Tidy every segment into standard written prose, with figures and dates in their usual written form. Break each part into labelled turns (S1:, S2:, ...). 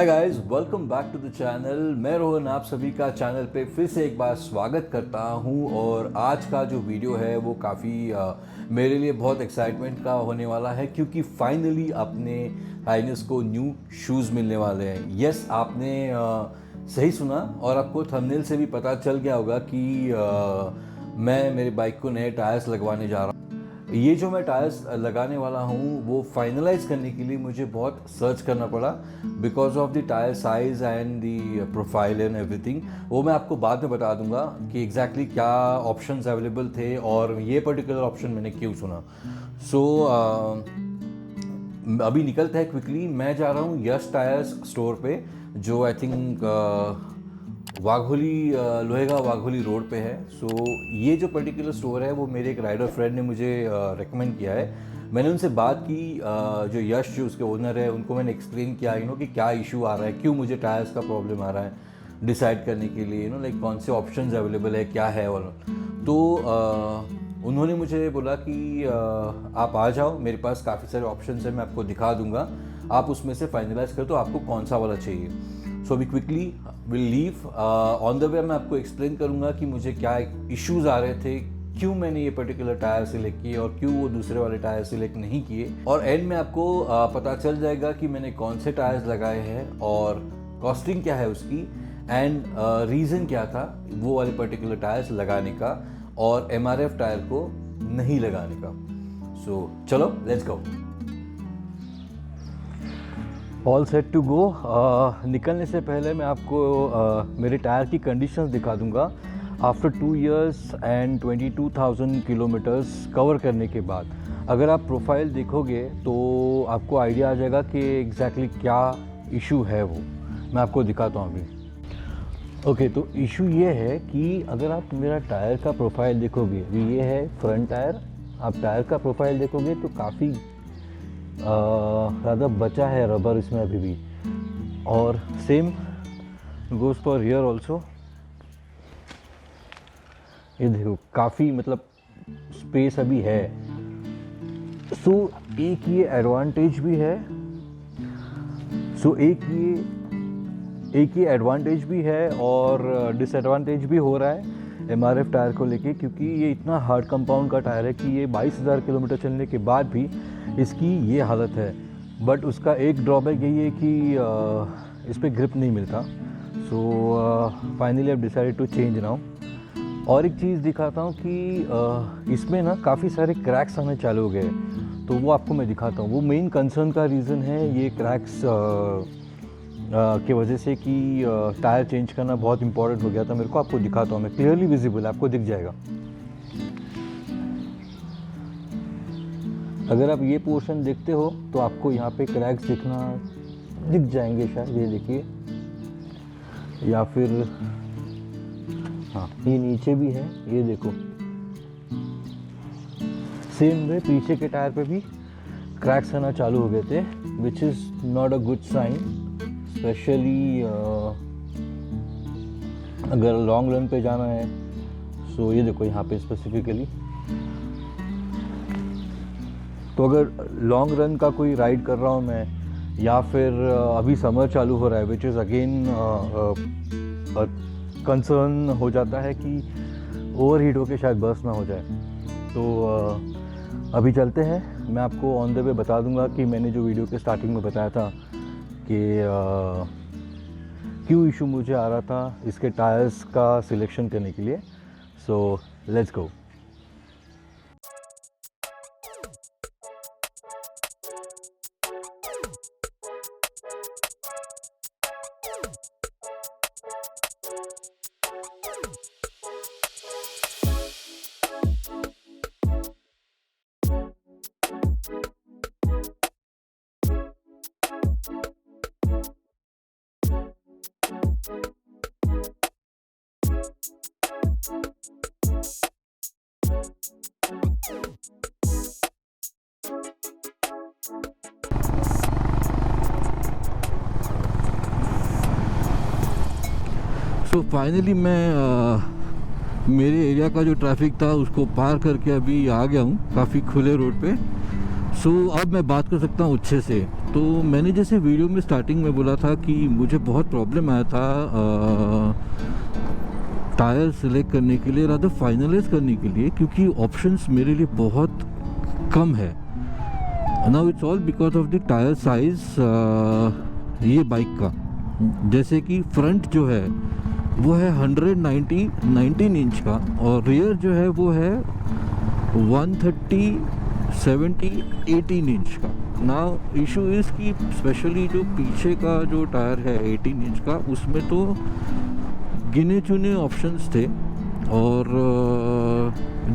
S1: Hi guys, welcome back to the channel. मैं रोहन आप सभी का चैनल पे फिर से एक बार स्वागत करता हूं। और आज का जो वीडियो है वो काफ़ी मेरे लिए बहुत एक्साइटमेंट का होने वाला है, क्योंकि फाइनली अपने हाइनेस को न्यू शूज़ मिलने वाले हैं। यस, आपने सही सुना और आपको थंबनेल से भी पता चल गया होगा कि मैं मेरी बाइक को नए टायर्स लगवाने जा रहा हूँ। ये जो मैं टायर्स लगाने वाला हूँ वो फाइनलाइज करने के लिए मुझे बहुत सर्च करना पड़ा, because of the tyre size and the profile and everything. वो मैं आपको बाद में बता दूंगा कि एग्जैक्टली क्या ऑप्शंस अवेलेबल थे और ये पर्टिकुलर ऑप्शन मैंने क्यों चुना। सो अभी निकलता है क्विकली। मैं जा रहा हूँ यश टायर्स स्टोर पे, जो I think Wagholi Lohegaon Wagholi road पे है। सो ये जो पर्टिकुलर स्टोर है वो मेरे एक राइडर फ्रेंड ने मुझे रेकमेंड किया है। मैंने उनसे बात की, जो यश जो उसके ओनर है उनको मैंने एक्सप्लेन किया कि क्या इशू आ रहा है, क्यों मुझे टायर्स का प्रॉब्लम आ रहा है, डिसाइड करने के लिए लाइक कौन से ऑप्शंस अवेलेबल है, क्या है। और तो उन्होंने मुझे बोला कि आप आ जाओ, मेरे पास काफ़ी सारे ऑप्शंस हैं, मैं आपको दिखा दूंगा, आप उसमें से फाइनलाइज कर तो आपको कौन सा वाला चाहिए। सो अभी quickly will leave. On the way मैं आपको एक्सप्लेन करूंगा कि मुझे क्या इश्यूज़ आ रहे थे, क्यों मैंने ये पर्टिकुलर टायर सिलेक्ट किए और क्यों वो दूसरे वाले टायर सिलेक्ट नहीं किए। और एंड में आपको पता चल जाएगा कि मैंने कौन से टायर्स लगाए हैं और कॉस्टिंग क्या है उसकी, एंड रीज़न क्या था वो वाले पर्टिकुलर टायर्स लगाने का और MRF टायर को नहीं लगाने का। सो चलो let's go. All set to go. निकलने से पहले मैं आपको मेरे टायर की कंडीशंस दिखा दूंगा। After 2 years and 22,000 kilometres cover करने के बाद अगर आप प्रोफाइल देखोगे तो आपको आइडिया आ जाएगा कि एग्जैक्टली क्या इशू है। वो मैं आपको दिखाता हूँ अभी। ओके, तो इशू ये है कि अगर आप मेरा टायर का प्रोफाइल देखोगे, ये है फ्रंट टायर। आप टायर का प्रोफाइल देखोगे तो काफ़ी ज़्यादा बचा है रबर इसमें अभी भी। और same goes for rear also. ये देखो काफ़ी मतलब स्पेस अभी है। सो एक ये एडवांटेज भी है। एक ये एडवांटेज भी है और डिसएडवांटेज भी हो रहा है MRF टायर को लेके, क्योंकि ये इतना हार्ड कंपाउंड का टायर है कि ये 22,000 किलोमीटर चलने के बाद भी इसकी ये हालत है। बट उसका एक ड्रॉबैक यही है कि इस पर ग्रिप नहीं मिलता। So finally I decided to change now. और एक चीज़ दिखाता हूँ कि इसमें ना काफ़ी सारे क्रैक्स आने चालू हो गए, तो वो आपको मैं दिखाता हूँ। वो मेन कंसर्न का रीज़न है ये क्रैक्स की वजह से कि टायर चेंज करना बहुत इंपॉर्टेंट हो गया था मेरे को। आपको दिखाता हूँ मैं, क्लियरली विजिबल आपको दिख जाएगा। अगर आप ये पोर्शन देखते हो तो आपको यहाँ पे क्रैक्स दिख जाएंगे शायद, ये देखिए, या फिर हाँ ये नीचे भी है, ये देखो। सेम वे पीछे के टायर पे भी क्रैक्स आना चालू हो गए थे, which is not a good sign, specially अगर लॉन्ग रन पे जाना है। सो ये देखो यहाँ पे स्पेसिफिकली, तो अगर लॉन्ग रन का कोई राइड कर रहा हूँ मैं, या फिर अभी समर चालू हो रहा है, विच इज़ अगेन कंसर्न हो जाता है कि ओवरहीट होके शायद बर्स्ट ना हो जाए। तो अभी चलते हैं, मैं आपको ऑन द वे बता दूंगा कि मैंने जो वीडियो के स्टार्टिंग में बताया था कि क्यों इशू मुझे आ रहा था इसके टायर्स का सिलेक्शन करने के लिए। सो लेट्स गो। सो फाइनली मैं मेरे एरिया का जो ट्रैफिक था उसको पार करके अभी आ गया हूँ काफ़ी खुले रोड पे। सो अब मैं बात कर सकता हूँ अच्छे से। तो मैंने जैसे वीडियो में स्टार्टिंग में बोला था कि मुझे बहुत प्रॉब्लम आया था टायर सिलेक्ट करने के लिए, रादर फाइनलाइज करने के लिए, क्योंकि ऑप्शंस मेरे लिए बहुत कम है। Now it's all because of the tyre size ये बाइक का। जैसे कि फ्रंट जो है वो है 19 इंच का, और रियर जो है वो है 130 70 18 इंच का। नाउ इशू इज़ कि स्पेशली जो पीछे का जो टायर है 18 इंच का, उसमें तो गिने चुने ऑप्शंस थे, और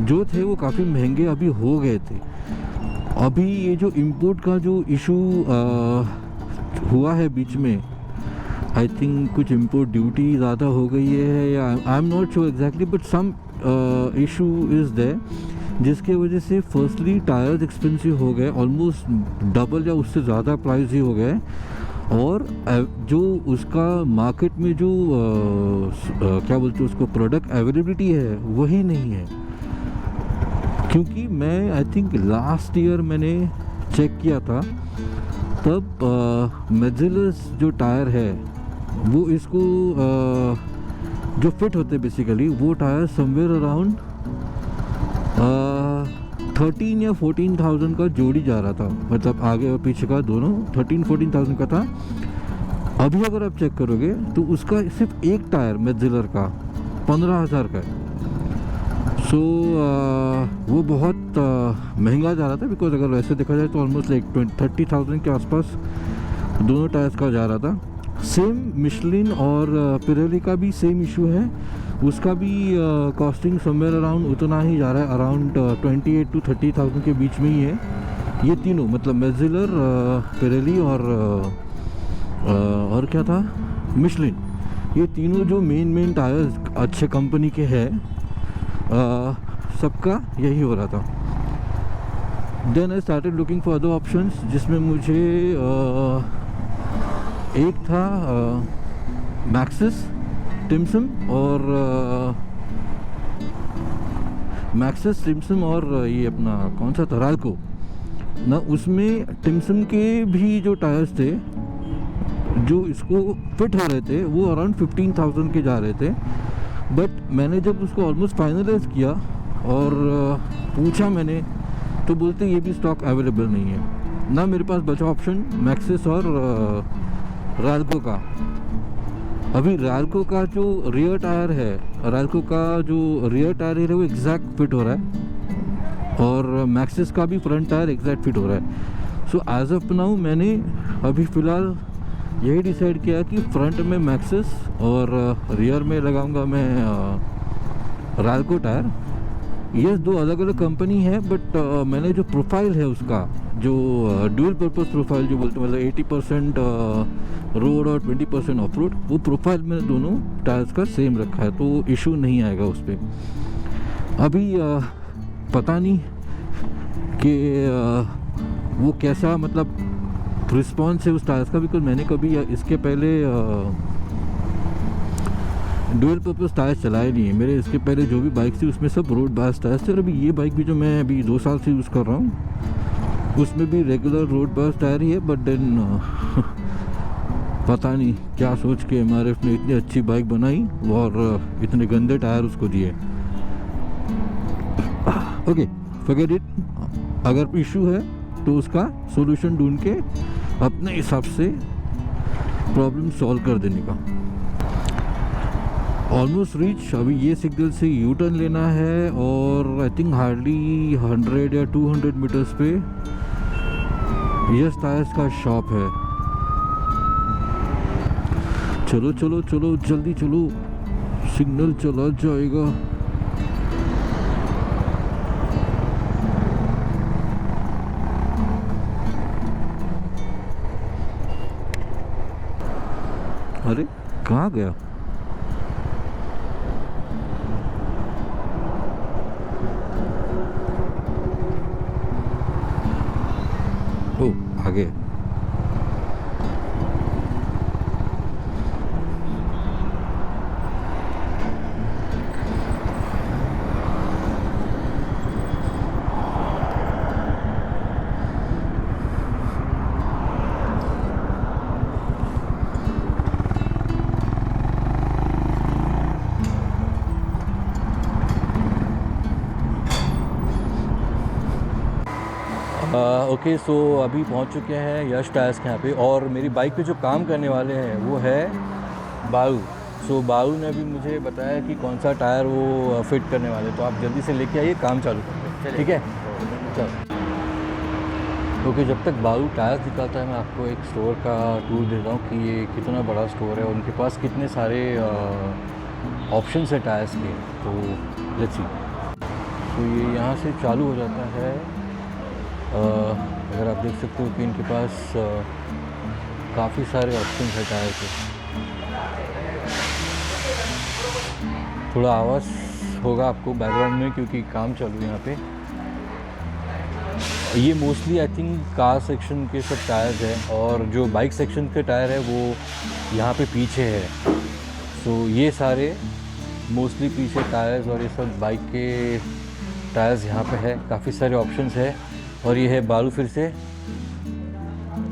S1: जो थे वो काफ़ी महंगे अभी हो गए थे। अभी ये जो इंपोर्ट का जो इशू हुआ है बीच में, आई थिंक कुछ इंपोर्ट ड्यूटी ज़्यादा हो गई है, या I am not sure exactly, but some issue is there, जिसके वजह से फर्स्टली टायर्स एक्सपेंसिव हो गए, ऑलमोस्ट डबल या उससे ज़्यादा प्राइस ही हो गए, और जो उसका मार्केट में जो क्या बोलते हैं उसको, प्रोडक्ट अवेलेबिलिटी है वही नहीं है। क्योंकि मैं आई थिंक लास्ट ईयर मैंने चेक किया था, तब मेजिलस जो टायर है वो इसको जो फिट होते बेसिकली, वो टायर समवेयर अराउंड 13 या 14,000 का जोड़ी जा रहा था, मतलब आगे और पीछे का दोनों 13-14,000 का था। अभी अगर आप चेक करोगे तो उसका सिर्फ एक टायर मेजिलर का 15,000 का है। सो वो बहुत महंगा जा रहा था, बिकॉज अगर वैसे देखा जाए तो ऑलमोस्ट लाइक 30,000 के आसपास दोनों टायर्स का जा रहा था। सेम मिशलिन और पिरेली का भी सेम इशू है, उसका भी कॉस्टिंग समवेयर अराउंड उतना ही जा रहा है, अराउंड 28 to 30,000 के बीच में ही है। ये तीनों मतलब मेजिलर, पिरेली और क्या था, मिशलिन, ये तीनों जो मेन टायर्स अच्छे कंपनी के हैं, सबका यही हो रहा था। Then I started looking for other options, जिसमें मुझे एक था मैक्सिस, टिम्सन और ये अपना कौन सा था, राल्को ना। उसमें टिम्सन के भी जो टायर्स थे जो इसको फिट हो रहे थे वो अराउंड 15,000 के जा रहे थे। बट मैंने जब उसको ऑलमोस्ट फाइनलाइज किया और पूछा मैंने, तो बोलते ये भी स्टॉक अवेलेबल नहीं है। ना मेरे पास बचा ऑप्शन मैक्सिस और राल्को का। अभी राल्को का जो रियर टायर है, वो एग्जैक्ट फिट हो रहा है, और मैक्सिस का भी फ्रंट टायर एग्जैक्ट फिट हो रहा है। सो एज ऑफ नाउ मैंने अभी फ़िलहाल यही डिसाइड किया कि फ्रंट में मैक्सिस और रियर में लगाऊंगा मैं राल्को टायर। ये दो अलग अलग कंपनी है, बट मैंने जो प्रोफाइल है उसका, जो ड्यूल पर्पस प्रोफाइल जो बोलते हैं, मतलब 80% रोड और 20% ऑफ रोड, वो प्रोफाइल मैंने दोनों टायर्स का सेम रखा है, तो इशू नहीं आएगा उस पर। अभी पता नहीं कि वो कैसा मतलब रिस्पॉन्स है उस टायर्स का, बिकॉज मैंने कभी इसके पहले डुअल पर्पस टायर्स चलाए नहीं है। मेरे इसके पहले जो भी बाइक थी उसमें सब रोड बेस टायर्स थे, और अभी ये बाइक भी जो मैं अभी 2 साल से यूज़ कर रहा हूँ उसमें भी रेगुलर रोड बेस टायर ही है। बट देन पता नहीं क्या सोच के MRF ने इतनी अच्छी बाइक बनाई और इतने गंदे टायर उसको दिए। Okay, forget it. अगर इशू है तो उसका सॉल्यूशन ढूंढ के अपने हिसाब से प्रॉब्लम सॉल्व कर देने का। Almost reach. अभी ये सिग्नल से यू टर्न लेना है, और आई थिंक हार्डली 100 या 200 मीटर्स पे यस टायर्स का शॉप है। चलो चलो चलो जल्दी चलो, सिग्नल चला जाएगा। अरे कहाँ गया? ओ आगे। ओके सो अभी पहुंच चुके हैं यश टायर्स के यहाँ पे, और मेरी बाइक पे जो काम करने वाले हैं वो है बाऊ। सो बाऊ ने अभी मुझे बताया कि कौन सा टायर वो फिट करने वाले, तो आप जल्दी से लेके आइए, काम चालू करते हैं, ठीक है? चलो। ओके, जब तक बाऊ टायर्स निकालता है मैं आपको एक स्टोर का टूर देता हूँ कि ये कितना बड़ा स्टोर है, उनके पास कितने सारे ऑप्शंस है टायर्स के। तो लेट्स सी। तो ये यहाँ से चालू हो जाता है। अगर आप देख सकते हो कि इनके पास काफ़ी सारे ऑप्शंस है टायर के। थोड़ा आवाज़ होगा आपको बैकग्राउंड में क्योंकि काम चालू है यहाँ पे। ये mostly I think car section के सब टायर्स हैं, और जो बाइक सेक्शन के टायर है वो यहाँ पे पीछे है। सो ये सारे मोस्टली पीछे टायर्स और ये सब बाइक के टायर्स यहाँ पे है। काफ़ी सारे ऑप्शंस है। और ये है बालू फिर से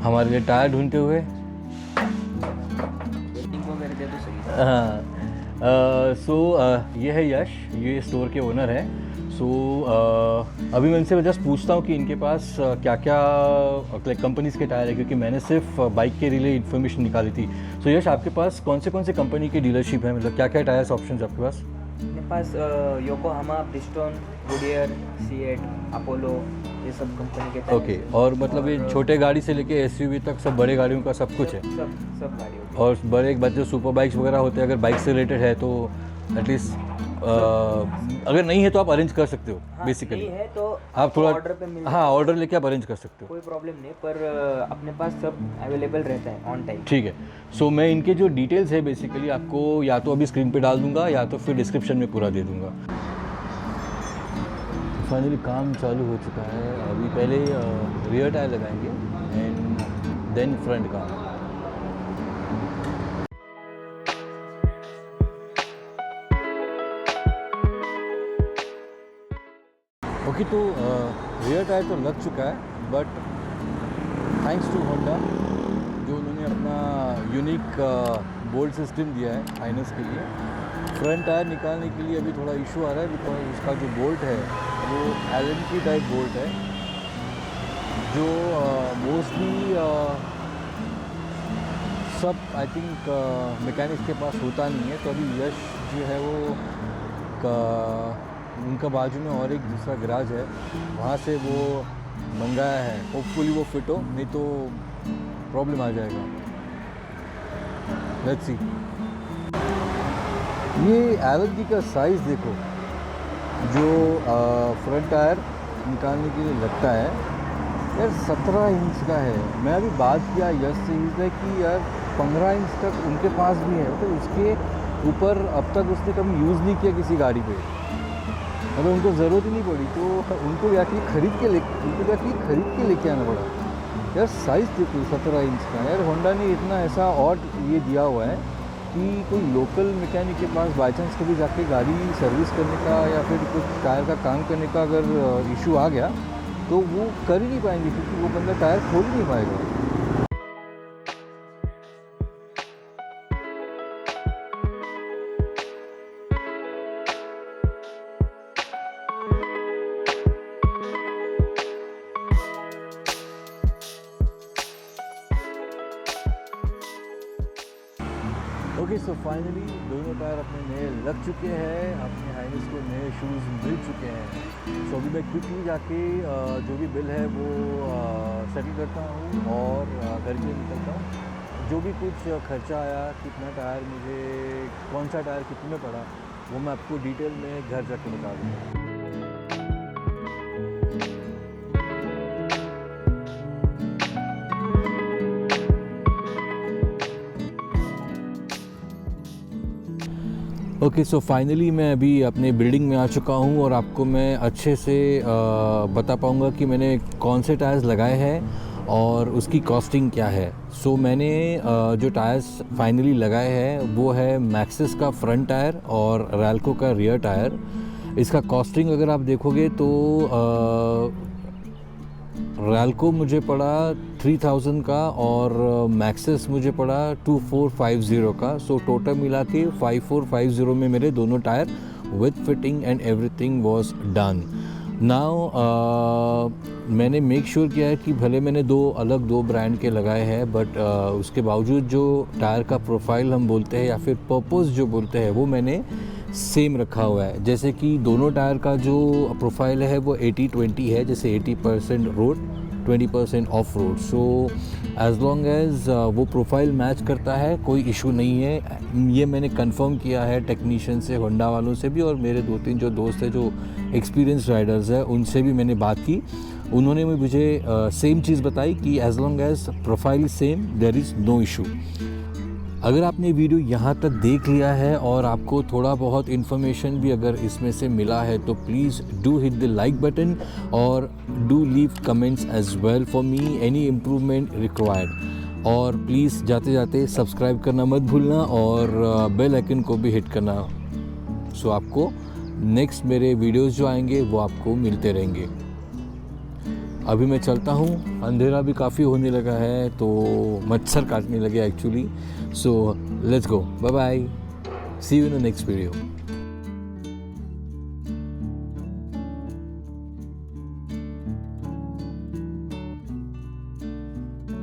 S1: हमारे लिए टायर ढूंढते हुए। हाँ, सो ये है यश, ये स्टोर के ओनर है। सो अभी मैं इनसे जस्ट पूछता हूँ कि इनके पास क्या क्या कंपनीज़ के टायर है, क्योंकि मैंने सिर्फ बाइक के लिए इन्फॉर्मेशन निकाली थी। सो यश, आपके पास कौन से कंपनी की डीलरशिप है, मतलब क्या क्या टायर्स ऑप्शन आपके पास?
S2: मेरे पास Yokohama, Bridgestone, Goodyear, CEAT, Apollo, ये सब कंपनी के टायर।
S1: ओके, और मतलब ये छोटे गाड़ी से लेके एसयूवी तक सब बड़े गाड़ियों का सब कुछ है?
S2: सब गाड़ियों।
S1: और बड़े एक बात जो सुपर बाइक्स वगैरह होते हैं, अगर बाइक से रिलेटेड है तो एटलीस्ट अगर नहीं है तो आप अरेंज कर सकते हो।
S2: हाँ,
S1: बेसिकली
S2: नहीं है तो
S1: आप थोड़ा
S2: ऑर्डर पे मिल,
S1: हाँ ऑर्डर लेके आप अरेंज कर सकते हो,
S2: कोई प्रॉब्लम नहीं, पर अपने पास सब अवेलेबल रहता है ऑन टाइम।
S1: ठीक है। सो मैं इनके जो डिटेल्स है बेसिकली आपको या तो अभी स्क्रीन पे डाल दूंगा या तो फिर डिस्क्रिप्शन में पूरा दे दूंगा। फाइनली काम चालू हो चुका है। अभी पहले रियर टायर लगाएंगे एंड देन फ्रंट का। ओके, तो रियर टायर तो लग चुका है, बट थैंक्स टू होंडा जो उन्होंने अपना यूनिक बोल्ट सिस्टम दिया है हाइनस के लिए। फ्रंट टायर निकालने के लिए अभी थोड़ा इशू आ रहा है, बिकॉज उसका जो बोल्ट है वो एलन की टाइप बोल्ट है, जो मोस्टली सब आई थिंक मैकेनिक्स के पास होता नहीं है। तो अभी यश जो है वो उनका बाजू में और एक दूसरा गैराज है, वहाँ से वो मंगाया है। होपफुली वो फिट हो, नहीं तो प्रॉब्लम आ जाएगा। Let's see. ये एलन की का साइज़ देखो, जो फ्रंट टायर निकालने के लिए लगता है यार 17 इंच का है। मैं अभी बात किया यश से, इसलिए कि यार 15 इंच तक उनके पास भी है, तो उसके ऊपर अब तक उसने कभी यूज़ नहीं किया किसी गाड़ी पे, मतलब उनको ज़रूरत ही नहीं पड़ी, तो उनको जाके खरीद के लेके आना पड़ा। यार साइज़ देखो 17 इंच का। यार होंडा ने इतना ऐसा ऑड ये दिया हुआ है कि कोई लोकल मैकेनिक के पास बाई चांस कभी जाके गाड़ी सर्विस करने का या फिर कुछ टायर का काम करने का अगर इशू आ गया तो वो कर ही नहीं पाएंगे, क्योंकि वो बंदा टायर खोल ही नहीं पाएगा। ओके, सो फाइनली दोनों टायर अपने नए लग चुके हैं, अपने हाइनस को नए शूज़ मिल चुके हैं। सो अभी मैं क्विकली जाके जो भी बिल है वो सेटल करता हूँ और घर के लिए निकलता हूँ। जो भी कुछ खर्चा आया, कितना टायर मुझे, कौन सा टायर कितने में पड़ा, वो मैं आपको डिटेल में घर जाके बता दूँगा। ओके, सो फाइनली मैं अभी अपने बिल्डिंग में आ चुका हूँ और आपको मैं अच्छे से बता पाऊँगा कि मैंने कौन से टायर्स लगाए हैं और उसकी कॉस्टिंग क्या है। सो मैंने जो टायर्स फाइनली लगाए हैं वो है मैक्सिस का फ्रंट टायर और रैल्को का रियर टायर। इसका कॉस्टिंग अगर आप देखोगे तो रैल्को मुझे पड़ा 3000 का और मैक्सिस मुझे पड़ा 2450 का। सो टोटल मिला के 5450 में मेरे दोनों tyre with fitting and everything was done. Now मैंने मेक श्योर किया है कि भले मैंने दो ब्रांड के लगाए हैं, बट उसके बावजूद जो टायर का प्रोफाइल हम बोलते हैं या फिर पर्पस जो बोलते हैं वो मैंने सेम रखा हुआ है। जैसे कि दोनों टायर का जो प्रोफाइल है वो 80-20 है, जैसे 80% road 20% off road. So as long as वो प्रोफाइल मैच करता है कोई इशू नहीं है। ये मैंने कंफर्म किया है टेक्नीशियन से, होंडा वालों से भी, और मेरे 2-3 जो दोस्त हैं जो एक्सपीरियंस राइडर्स हैं उनसे भी मैंने बात की। उन्होंने मुझे सेम चीज़ बताई कि as long as profile same there is no issue. अगर आपने वीडियो यहाँ तक देख लिया है और आपको थोड़ा बहुत इन्फॉर्मेशन भी अगर इसमें से मिला है तो please do hit the like button और do leave comments as well for me any improvement required. और प्लीज़ जाते जाते सब्सक्राइब करना मत भूलना और बेल आइकन को भी हिट करना। सो आपको नेक्स्ट मेरे वीडियोस जो आएंगे वो आपको मिलते रहेंगे। अभी मैं चलता हूँ, अंधेरा भी काफ़ी होने लगा है तो मच्छर काटने लगे actually. So let's go, bye bye, see you in the next video.